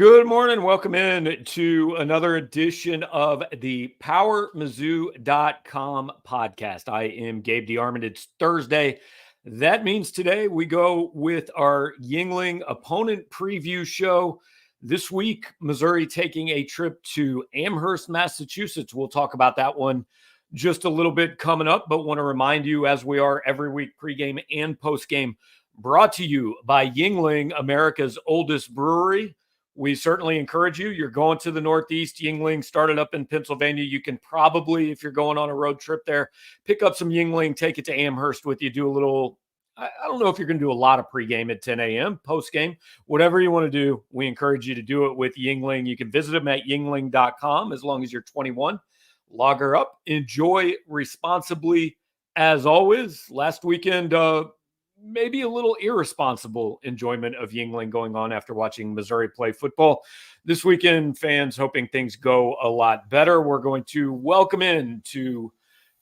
Good morning. Welcome in to another edition of the PowerMizzou.com podcast. I am Gabe DeArmond. It's Thursday. That means today we go with our Yuengling opponent preview show. This week, Missouri taking a trip to Amherst, Massachusetts. We'll talk about that one just a little bit coming up, but want to remind you, as we are every week, pregame and postgame, brought to you by Yuengling, America's oldest brewery. We certainly encourage you. You're going to the Northeast. Yuengling started up in Pennsylvania. You can probably, if you're going on a road trip there, pick up some Yuengling, take it to Amherst with you, do a little, I don't know if you're going to do a lot of pregame at 10 a.m., postgame, whatever you want to do. We encourage you to do it with Yuengling. You can visit them at yuengling.com as long as you're 21. Log her up. Enjoy responsibly as always. Last weekend, maybe a little irresponsible enjoyment of Yuengling going on after watching Missouri play football. This weekend, fans hoping things go a lot better. We're going to welcome in to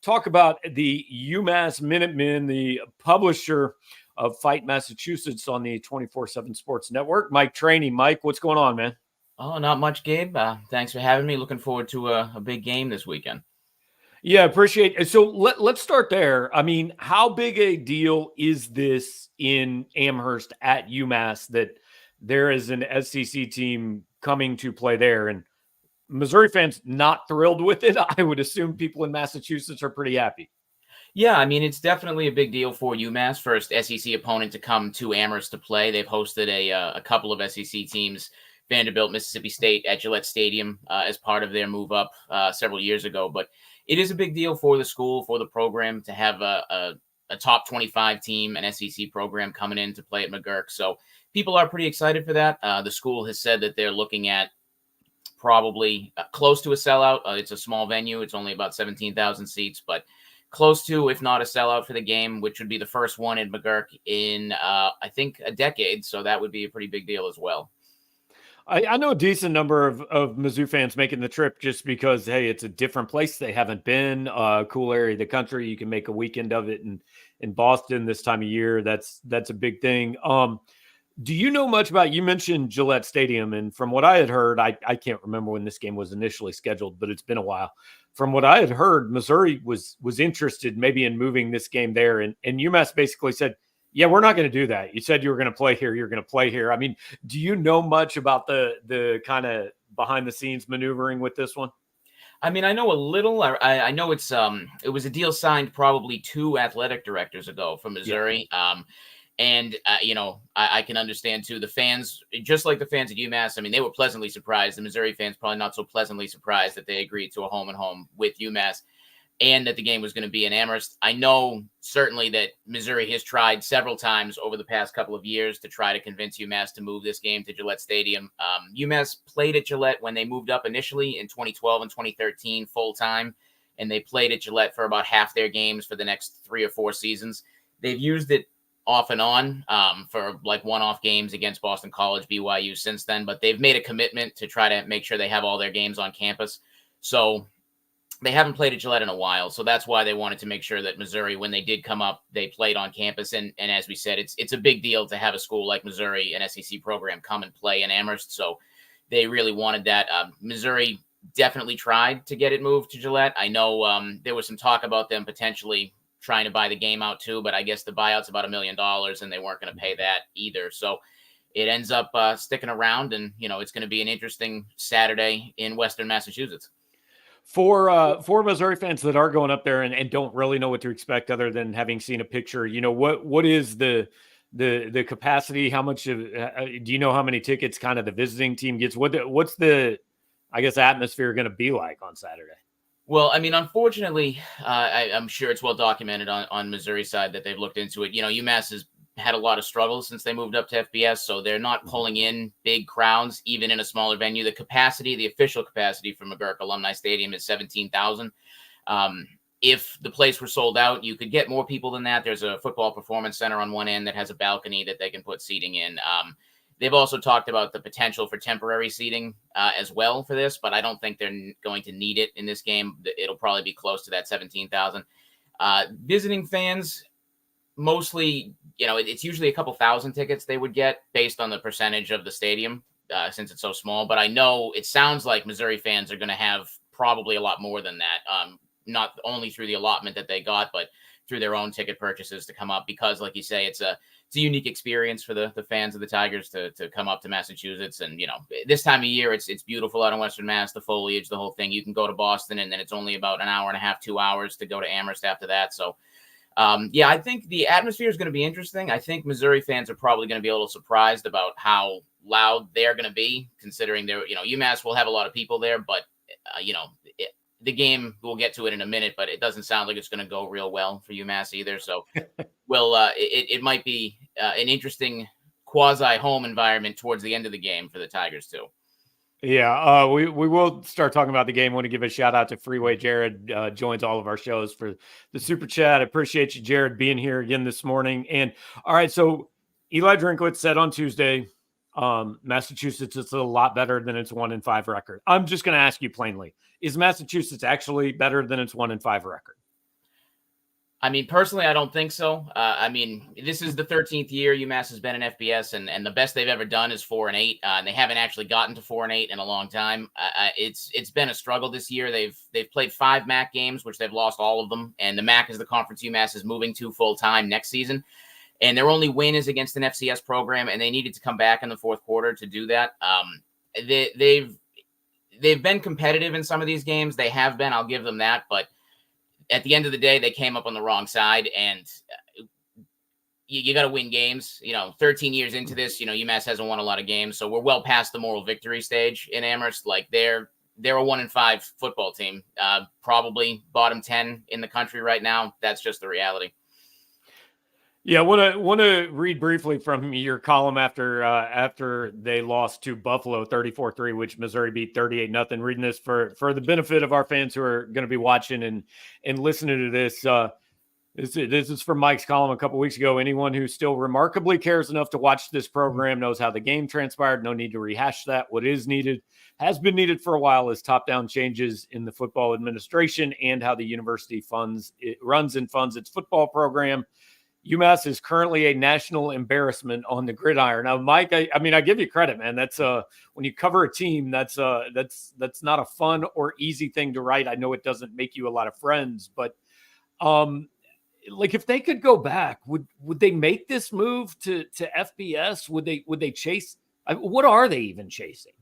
talk about the UMass Minutemen, the publisher of Fight Massachusetts on the 24/7 Sports Network. Mike Traini. Mike, what's going on, man? Oh, not much, Gabe. Thanks for having me. Looking forward to a big game this weekend. Yeah, appreciate it. So let's start there. I mean, how big a deal is this in Amherst at UMass that there is an SEC team coming to play there? And Missouri fans not thrilled with it. I would assume people in Massachusetts are pretty happy. Yeah, I mean, it's definitely a big deal for UMass, first SEC opponent to come to Amherst to play. They've hosted a couple of SEC teams, Vanderbilt, Mississippi State at Gillette Stadium as part of their move up several years ago. But it is a big deal for the school, for the program to have a top 25 team, an SEC program coming in to play at McGurk. So people are pretty excited for that. The school has said that they're looking at probably close to a sellout. It's a small venue. It's only about 17,000 seats, but close to, if not a sellout for the game, which would be the first one in McGurk in, I think, a decade. So that would be a pretty big deal as well. I know a decent number of Mizzou fans making the trip just because, hey, it's a different place. They haven't been, a cool area of the country. You can make a weekend of it in Boston this time of year. That's a big thing. Do you know much about, you mentioned Gillette Stadium, and from what I had heard, I can't remember when this game was initially scheduled, but it's been a while. From what I had heard, Missouri was interested maybe in moving this game there, and UMass basically said, yeah, we're not going to do that. You said you were going to play here. You're going to play here. I mean, do you know much about the kind of behind the scenes maneuvering with this one? I mean, I know a little. I know it was a deal signed probably 2 athletic directors ago from Missouri. Yeah. I can understand too, the fans, just like the fans at UMass, I mean, they were pleasantly surprised. The Missouri fans probably not so pleasantly surprised that they agreed to a home and home with UMass, and that the game was going to be in Amherst. I know certainly that Missouri has tried several times over the past couple of years to try to convince UMass to move this game to Gillette Stadium. UMass played at Gillette when they moved up initially in 2012 and 2013 full-time, and they played at Gillette for about half their games for the next 3 or 4 seasons. They've used it off and on for like one-off games against Boston College, BYU since then, but they've made a commitment to try to make sure they have all their games on campus. So they haven't played at Gillette in a while, so that's why they wanted to make sure that Missouri, when they did come up, they played on campus. And as we said, it's a big deal to have a school like Missouri, an SEC program, come and play in Amherst. So they really wanted that. Missouri definitely tried to get it moved to Gillette. I know there was some talk about them potentially trying to buy the game out too, but I guess the buyout's about $1 million, and they weren't going to pay that either. So it ends up sticking around, and it's going to be an interesting Saturday in Western Massachusetts. For Missouri fans that are going up there and don't really know what to expect other than having seen a picture, what is the capacity? How much do you know how many tickets kind of the visiting team gets? What's the, I guess, atmosphere going to be like on Saturday? Well, I mean, unfortunately, I'm sure it's well documented on Missouri's side that they've looked into it. UMass has had a lot of struggles since they moved up to FBS, so they're not pulling in big crowds, even in a smaller venue. The capacity, the official capacity for McGurk Alumni Stadium is 17,000. If the place were sold out, you could get more people than that. There's a football performance center on one end that has a balcony that they can put seating in. They've also talked about the potential for temporary seating as well for this, but I don't think they're going to need it in this game. It'll probably be close to that 17,000. Visiting fans, mostly, it's usually a couple thousand tickets they would get based on the percentage of the stadium since it's so small. But I know it sounds like Missouri fans are going to have probably a lot more than that, not only through the allotment that they got, but through their own ticket purchases to come up, because like you say, it's a unique experience for the fans of the Tigers to come up to Massachusetts. And, this time of year, it's beautiful out in Western Mass, the foliage, the whole thing. You can go to Boston, and then it's only about an hour and a half, 2 hours to go to Amherst after that. So, I think the atmosphere is going to be interesting. I think Missouri fans are probably going to be a little surprised about how loud they're going to be, considering UMass will have a lot of people there, but, the game, we'll get to it in a minute, but it doesn't sound like it's going to go real well for UMass either. So it might be an interesting quasi-home environment towards the end of the game for the Tigers too. Yeah, we will start talking about the game. I want to give a shout out to Freeway Jared, joins all of our shows for the Super Chat. I appreciate you, Jared, being here again this morning. And all right, so Eli Drinkwitz said on Tuesday, Massachusetts is a lot better than its 1-5 record. I'm just going to ask you plainly, is Massachusetts actually better than its 1-5 record? I mean, personally, I don't think so. This is the 13th year UMass has been in FBS, and the best they've ever done is 4-8. And they haven't actually gotten to 4-8 in a long time. It's been a struggle this year. They've played 5 MAC games, which they've lost all of them. And the MAC is the conference UMass is moving to full time next season. And their only win is against an FCS program, and they needed to come back in the fourth quarter to do that. They've been competitive in some of these games. They have been. I'll give them that. But at the end of the day, they came up on the wrong side, and you got to win games. 13 years into this, UMass hasn't won a lot of games, so we're well past the moral victory stage in Amherst. Like they're a 1-5 football team, probably bottom 10 in the country right now. That's just the reality. Yeah, I want to read briefly from your column after they lost to Buffalo 34-3, which Missouri beat 38-0. Reading this for the benefit of our fans who are going to be watching and listening to this. This is from Mike's column a couple weeks ago. Anyone who still remarkably cares enough to watch this program knows how the game transpired. No need to rehash that. What is needed, has been needed for a while, is top-down changes in the football administration and how the university runs and funds its football program. UMass is currently a national embarrassment on the gridiron. Now, Mike, I give you credit, man. That's when you cover a team, that's not a fun or easy thing to write. I know it doesn't make you a lot of friends, but if they could go back, would they make this move to FBS? Would they chase? What are they even chasing?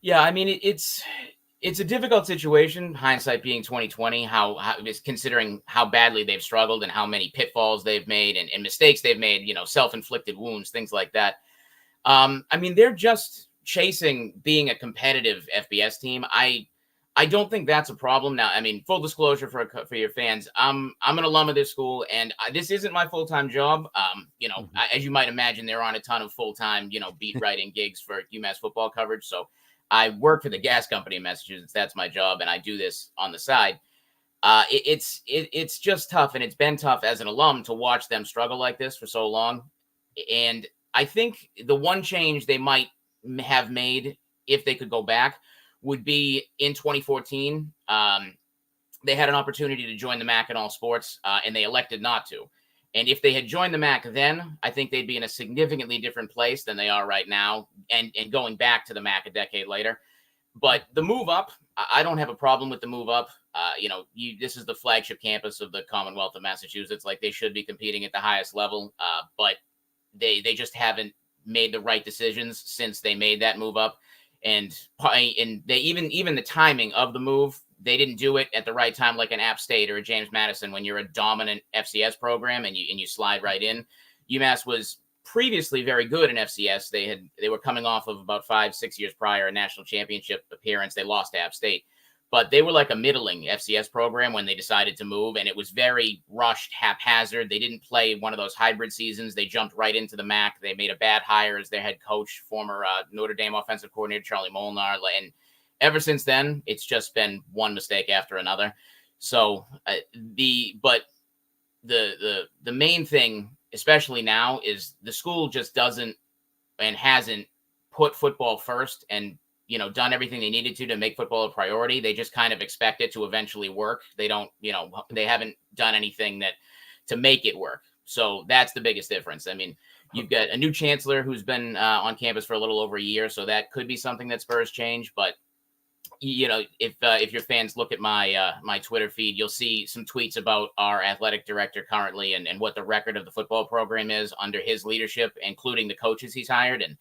Yeah, I mean, it's a difficult situation, hindsight being 2020, how considering how badly they've struggled and how many pitfalls they've made and mistakes they've made, self-inflicted wounds, things like that. They're just chasing being a competitive FBS team. I don't think that's a problem. Now, full disclosure for your fans, I'm an alum of this school, and this isn't my full-time job. As you might imagine, they're on a ton of full-time, beat writing gigs for UMass football coverage. So I work for the gas company in Massachusetts. That's my job, and I do this on the side. It's just tough, and it's been tough as an alum to watch them struggle like this for so long. And I think the one change they might have made if they could go back would be in 2014. They had an opportunity to join the MAC in all sports, and they elected not to. And if they had joined the MAC then, I think they'd be in a significantly different place than they are right now, and going back to the MAC a decade later. But the move up, I don't have a problem with the move up. This is the flagship campus of the Commonwealth of Massachusetts. Like, they should be competing at the highest level, but they just haven't made the right decisions since they made that move up. And they even the timing of the move, they didn't do it at the right time, like an App State or a James Madison, when you're a dominant FCS program and you slide right in. UMass was previously very good in FCS. They were coming off of about 5-6 years prior a national championship appearance. They lost to App State, but they were like a middling FCS program when they decided to move, and it was very rushed, haphazard. They didn't play one of those hybrid seasons. They jumped right into the MAC. They made a bad hire as their head coach, former Notre Dame offensive coordinator Charlie Molnar, and ever since then, it's just been one mistake after another. So the main thing, especially now, is the school just doesn't and hasn't put football first and done everything they needed to make football a priority. They just kind of expect it to eventually work. They don't, they haven't done anything to make it work. So that's the biggest difference. You've got a new chancellor who's been on campus for a little over a year, so that could be something that spurs change. But if your fans look at my my Twitter feed, you'll see some tweets about our athletic director currently and what the record of the football program is under his leadership, including the coaches he's hired, and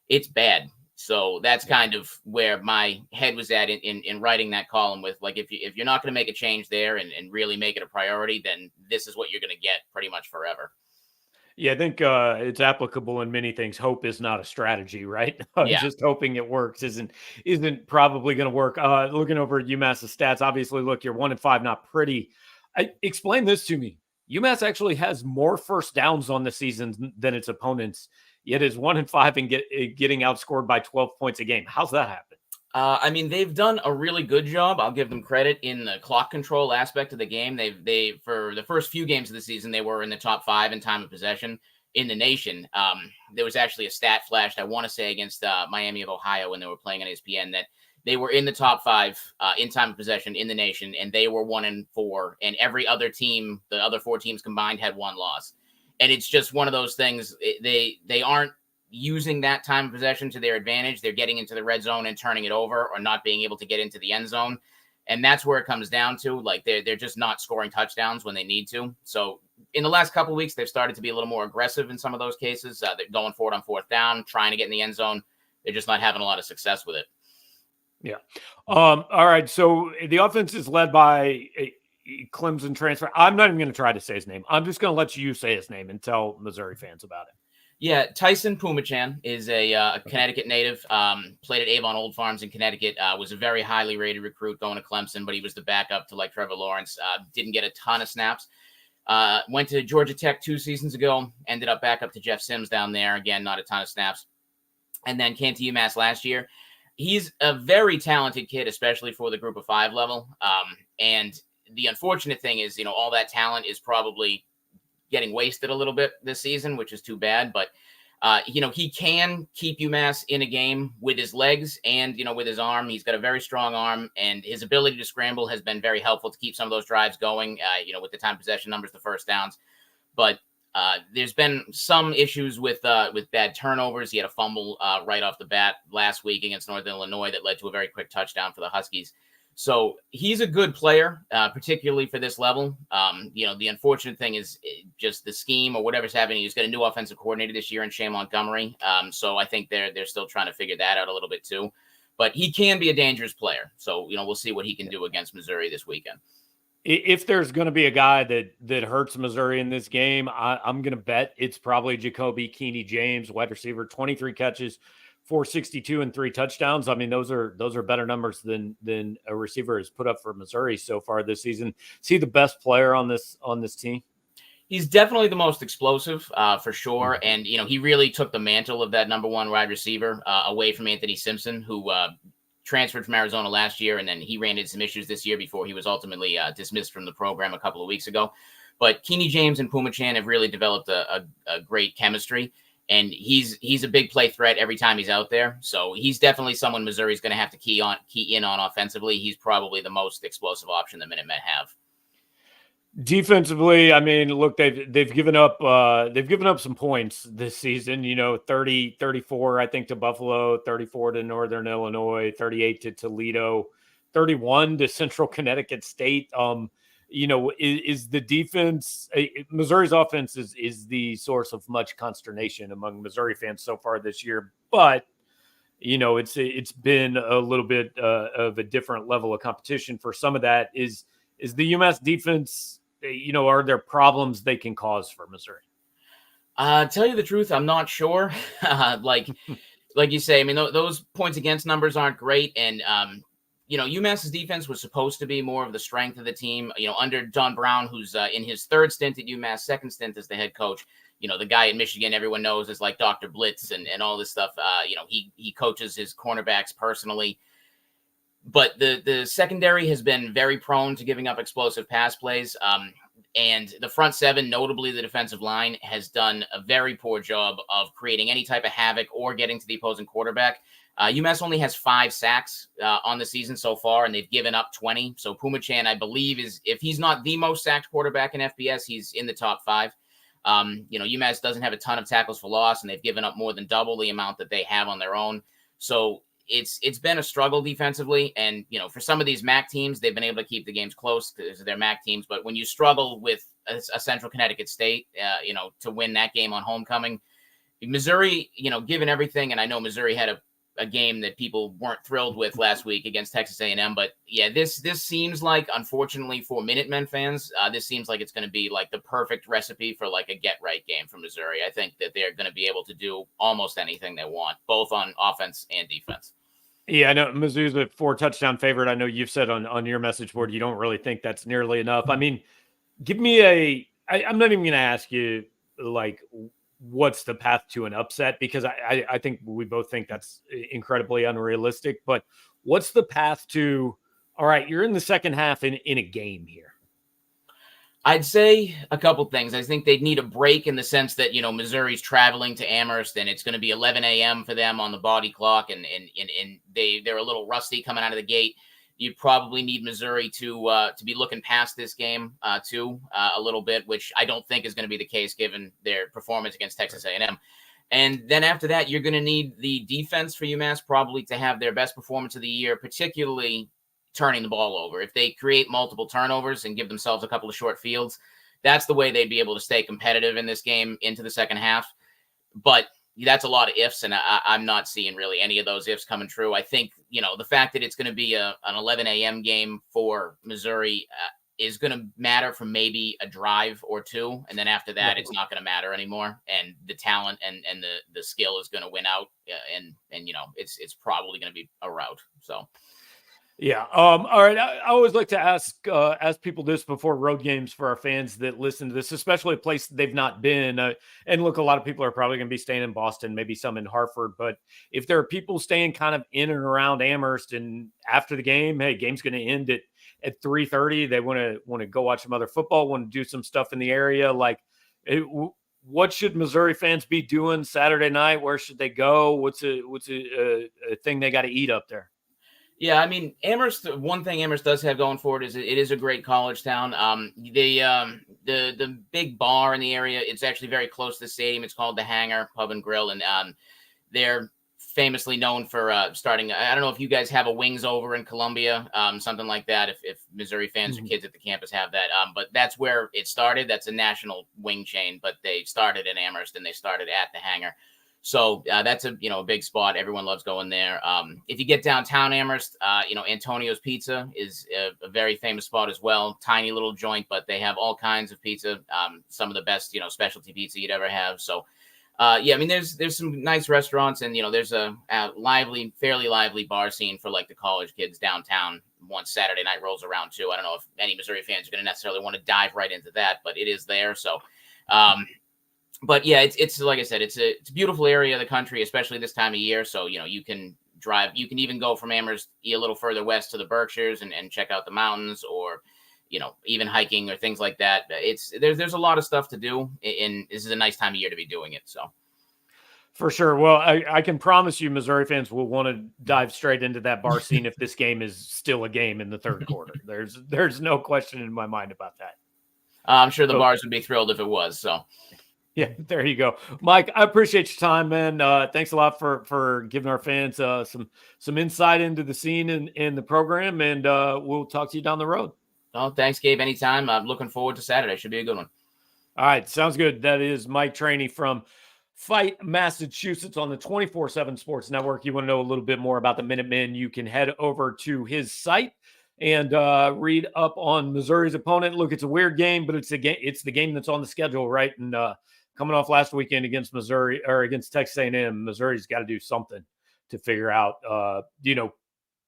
it's bad. So that's kind of where my head was at in writing that column with, like, if you're not going to make a change there and really make it a priority, then this is what you're going to get pretty much forever. Yeah, I think it's applicable in many things. Hope is not a strategy, right? Yeah. Just hoping it works isn't probably going to work. Looking over at UMass stats, obviously, look, you're 1-5, not pretty. Explain this to me. UMass actually has more first downs on the season than its opponents, yet is 1-5 and getting outscored by 12 points a game. How's that happen? I mean, they've done a really good job. I'll give them credit in the clock control aspect of the game. They for the first few games of the season, they were in the top 5 in time of possession in the nation. There was actually a stat flashed, I want to say, against Miami of Ohio when they were playing on ESPN, that they were in the top 5 in time of possession in the nation, and they were 1-4. And every other team, the other 4 teams combined, had 1 loss. And it's just one of those things. They aren't using that time of possession to their advantage. They're getting into the red zone and turning it over, or not being able to get into the end zone. And that's where it comes down to. Like, they're just not scoring touchdowns when they need to. So in the last couple of weeks, they've started to be a little more aggressive in some of those cases. They're going for it on 4th down, trying to get in the end zone. They're just not having a lot of success with it. Yeah. All right. So the offense is led by a Clemson transfer. I'm not even going to try to say his name. I'm just going to let you say his name and tell Missouri fans about it. Yeah, Tyson Pumachan is a Connecticut native, played at Avon Old Farms in Connecticut, was a very highly rated recruit going to Clemson, but he was the backup to, like, Trevor Lawrence, didn't get a ton of snaps. Went to Georgia Tech 2 seasons ago, ended up back up to Jeff Sims down there, again, not a ton of snaps, and then came to UMass last year. He's a very talented kid, especially for the group of 5 level, and the unfortunate thing is, all that talent is probably getting wasted a little bit this season, which is too bad. But, he can keep UMass in a game with his legs and, with his arm. He's got a very strong arm, and his ability to scramble has been very helpful to keep some of those drives going, with the time possession numbers, the first downs. But there's been some issues with bad turnovers. He had a fumble right off the bat last week against Northern Illinois that led to a very quick touchdown for the Huskies. So he's a good player, particularly for this level. The unfortunate thing is just the scheme or whatever's happening. He's got a new offensive coordinator this year in Shane Montgomery. So I think they're still trying to figure that out a little bit too. But he can be a dangerous player. So, we'll see what he can do against Missouri this weekend. If there's going to be a guy that hurts Missouri in this game, I'm going to bet it's probably Jacoby Keeney James, wide receiver, 23 catches, 462 and 3 touchdowns. I mean, those are better numbers than a receiver has put up for Missouri so far this season. Is he the best player on this team? He's definitely the most explosive, for sure. And, he really took the mantle of that number 1 wide receiver away from Anthony Simpson, who transferred from Arizona last year, and then he ran into some issues this year before he was ultimately dismissed from the program a couple of weeks ago. But Keeney James and Pumachan have really developed a great chemistry. And he's a big play threat every time he's out there. So he's definitely someone Missouri's going to have to key in on offensively. He's probably the most explosive option the Minutemen have. Defensively, I mean, look, they've given up some points this season, 30, 34, I think, to Buffalo, 34 to Northern Illinois, 38 to Toledo, 31 to Central Connecticut State. Is the defense, Missouri's offense is the source of much consternation among Missouri fans so far this year, but it's been a little bit of a different level of competition. For some of that is the UMass defense, are there problems they can cause for Missouri? Tell you the truth, I'm not sure. Like you say, I mean, those points against numbers aren't great. And, UMass's defense was supposed to be more of the strength of the team, under Don Brown, who's in his 3rd stint at UMass, 2nd stint as the head coach. The guy in Michigan, everyone knows, is like Dr. Blitz and all this stuff. He coaches his cornerbacks personally. But the secondary has been very prone to giving up explosive pass plays. And the front 7, notably the defensive line, has done a very poor job of creating any type of havoc or getting to the opposing quarterback. UMass only has 5 sacks on the season so far, and they've given up 20. So Pumachan, I believe, if he's not the most sacked quarterback in FBS, he's in the top 5. UMass doesn't have a ton of tackles for loss, and they've given up more than double the amount that they have on their own. So it's been a struggle defensively. And, for some of these MAC teams, they've been able to keep the games close because they're MAC teams. But when you struggle with a Central Connecticut State, to win that game on homecoming, Missouri, given everything, and I know Missouri had a game that people weren't thrilled with last week against Texas A&M. But yeah, this seems like, unfortunately for Minutemen fans, this seems like it's going to be like the perfect recipe for like a get-right game for Missouri. I think that they're going to be able to do almost anything they want, both on offense and defense. Yeah, I know Mizzou's a 4-touchdown favorite. I know you've said on your message board you don't really think that's nearly enough. I mean, give me I'm not even going to ask you, like, what's the path to an upset, because I think we both think that's incredibly unrealistic. But what's the path to, all right, you're in the second half in a game here? I'd say a couple things. I think they'd need a break in the sense that, Missouri's traveling to Amherst, and it's going to be 11 a.m. for them on the body clock, and they're a little rusty coming out of the gate. You probably need Missouri to be looking past this game too a little bit, which I don't think is going to be the case given their performance against Texas A&M. And then after that, you're going to need the defense for UMass probably to have their best performance of the year, particularly turning the ball over. If they create multiple turnovers and give themselves a couple of short fields, that's the way they'd be able to stay competitive in this game into the second half. But that's a lot of ifs, and I'm not seeing really any of those ifs coming true. I think, the fact that it's going to be an 11 a.m. game for Missouri is going to matter for maybe a drive or two. And then after that, it's not going to matter anymore. And the talent and the skill is going to win out. And it's probably going to be a rout. So. Yeah. All right. I always like to ask people this before road games for our fans that listen to this, especially a place they've not been. And look, a lot of people are probably going to be staying in Boston, maybe some in Hartford. But if there are people staying kind of in and around Amherst, and after the game, hey, game's going to end at 3:30. They want to go watch some other football, want to do some stuff in the area. Like, what should Missouri fans be doing Saturday night? Where should they go? What's a thing they got to eat up there? Yeah, I mean, Amherst, one thing Amherst does have going for it is it is a great college town. The big bar in the area, it's actually very close to the stadium. It's called the Hangar Pub and Grill, and they're famously known for starting. I don't know if you guys have a Wings Over in Columbia, something like that. If Missouri fans or kids at the campus have that, but that's where it started. That's a national wing chain, but they started in Amherst and they started at the Hangar. So that's a big spot. Everyone loves going there. If you get downtown Amherst, Antonio's Pizza is a very famous spot as well. Tiny little joint, but they have all kinds of pizza. Some of the best specialty pizza you'd ever have. So I mean, there's some nice restaurants, and there's a fairly lively bar scene for like the college kids downtown once Saturday night rolls around too. I don't know if any Missouri fans are going to necessarily want to dive right into that, but it is there. So. But yeah, it's like I said, it's a beautiful area of the country, especially this time of year. So, you can drive, you can even go from Amherst a little further west to the Berkshires and check out the mountains, or, even hiking or things like that. There's a lot of stuff to do, and this is a nice time of year to be doing it. So. For sure. Well, I can promise you Missouri fans will want to dive straight into that bar scene if this game is still a game in the third quarter. There's no question in my mind about that. I'm sure the bars would be thrilled if it was. So. Yeah, there you go. Mike, I appreciate your time, man. Thanks a lot for giving our fans some insight into the scene and the program, and we'll talk to you down the road. Oh, thanks, Gabe. Anytime. I'm looking forward to Saturday. Should be a good one. All right, sounds good. That is Mike Traini from Fight, Massachusetts on the 24/7 Sports Network. You want to know a little bit more about the Minutemen, you can head over to his site and read up on Missouri's opponent. Look, it's a weird game, but it's the game that's on the schedule, right? And coming off last weekend against Missouri, or against Texas A&M, Missouri's got to do something to figure out,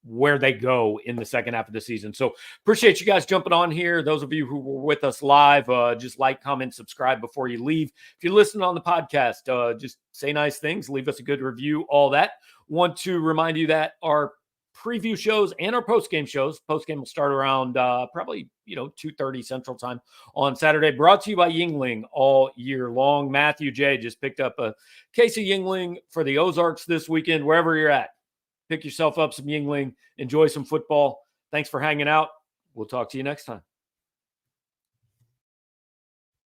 where they go in the second half of the season. So appreciate you guys jumping on here. Those of you who were with us live, just like, comment, subscribe before you leave. If you're listening on the podcast, just say nice things, leave us a good review, all that. Want to remind you that our preview shows and our post-game shows. Post-game will start around probably 2:30 Central Time on Saturday. Brought to you by Yuengling all year long. Matthew J. just picked up a case of Yuengling for the Ozarks this weekend. Wherever you're at, pick yourself up some Yuengling. Enjoy some football. Thanks for hanging out. We'll talk to you next time.